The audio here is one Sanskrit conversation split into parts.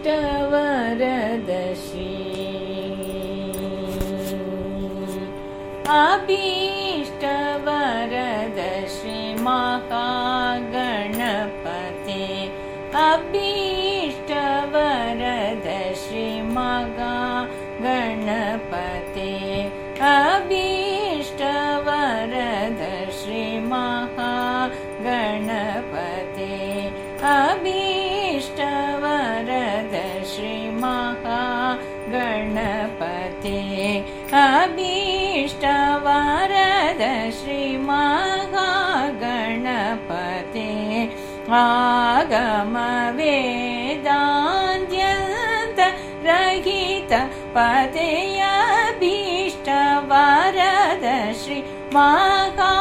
अभीष्टवरद श्री अभीष्टवरद श्री महागणपते अभीष्टवरद श्री महागणपते अभीष्टवरद श्री महागणपते अभीष्टवरद श्री महागणपते अभीष्टवरद श्री महागणपते आगम वेदान्त्यन्त रहित पते अभीष्टवरद श्री महागणपते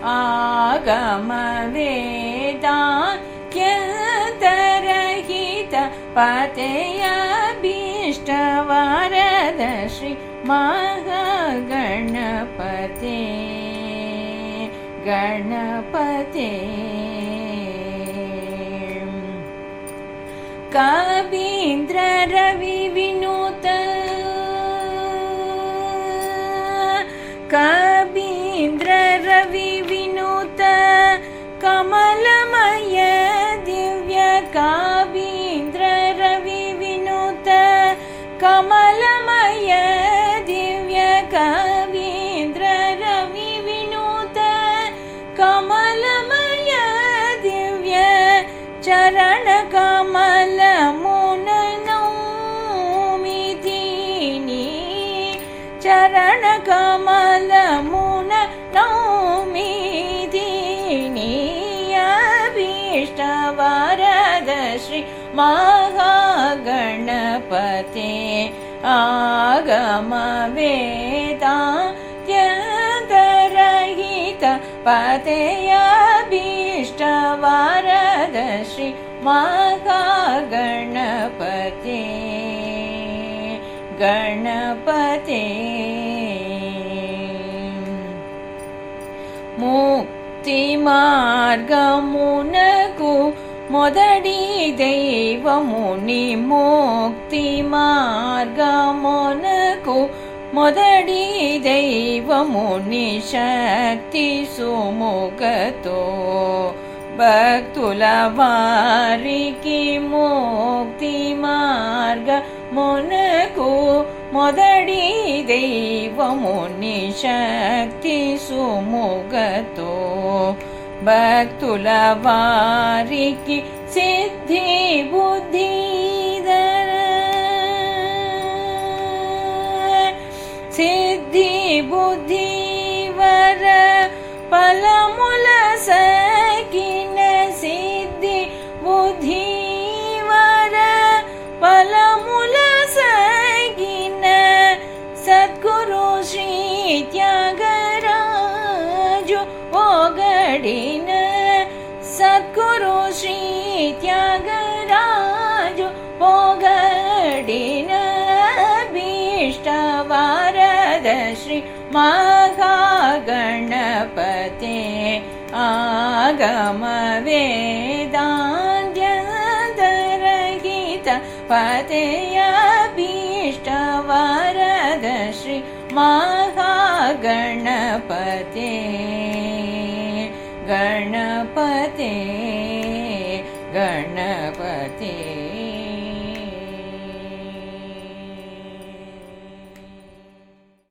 आगम वेदान्त्यन्त रहित पते अभीष्टवरद श्री महागणपते गणपते कवीन्द्र रवि विनुत कवीन्द्र रवि विनुत कमलमय दिव्य कवीन्द्र रवि विनुत कमलमय दिव्य कवीन्द्र रवि विनुत कमलमय दिव्य चरण कमल मुननौमि दीनि चरण कमल मुननौमि दीनि अभीष्टवरद श्री महागणपते आगम वेदान्त्यन्त रहित पते अभीष्टवरद श्री महागणपते गणपते मुक्ति मार्गमुनकु मोदडी दैवमुनि मुक्ति मार्गमुनकु मोदडी दैवमुनि शक्ति सुमुखतो भक्तुल वारिकी मुक्ति मार्गमुनकु मोदडी दैवमुनि शक्ति सुमुखतो भक्तुल वारिकी सिद्धि बुद्धिधर सिद्धि बुद्धिवर फलमुल सकिन सिद्धि बुद्धिवर फलमुल सकिन सद्गुरु श्री त्यागराजु ओगडिन सद्गुरु श्री त्यागराजु ओगडिन अभीष्टवरद श्री महागणपते आगम वेदान्त्यन्त रहित पते अभीष्टवरद श्री महागणपते गणपते गणपते।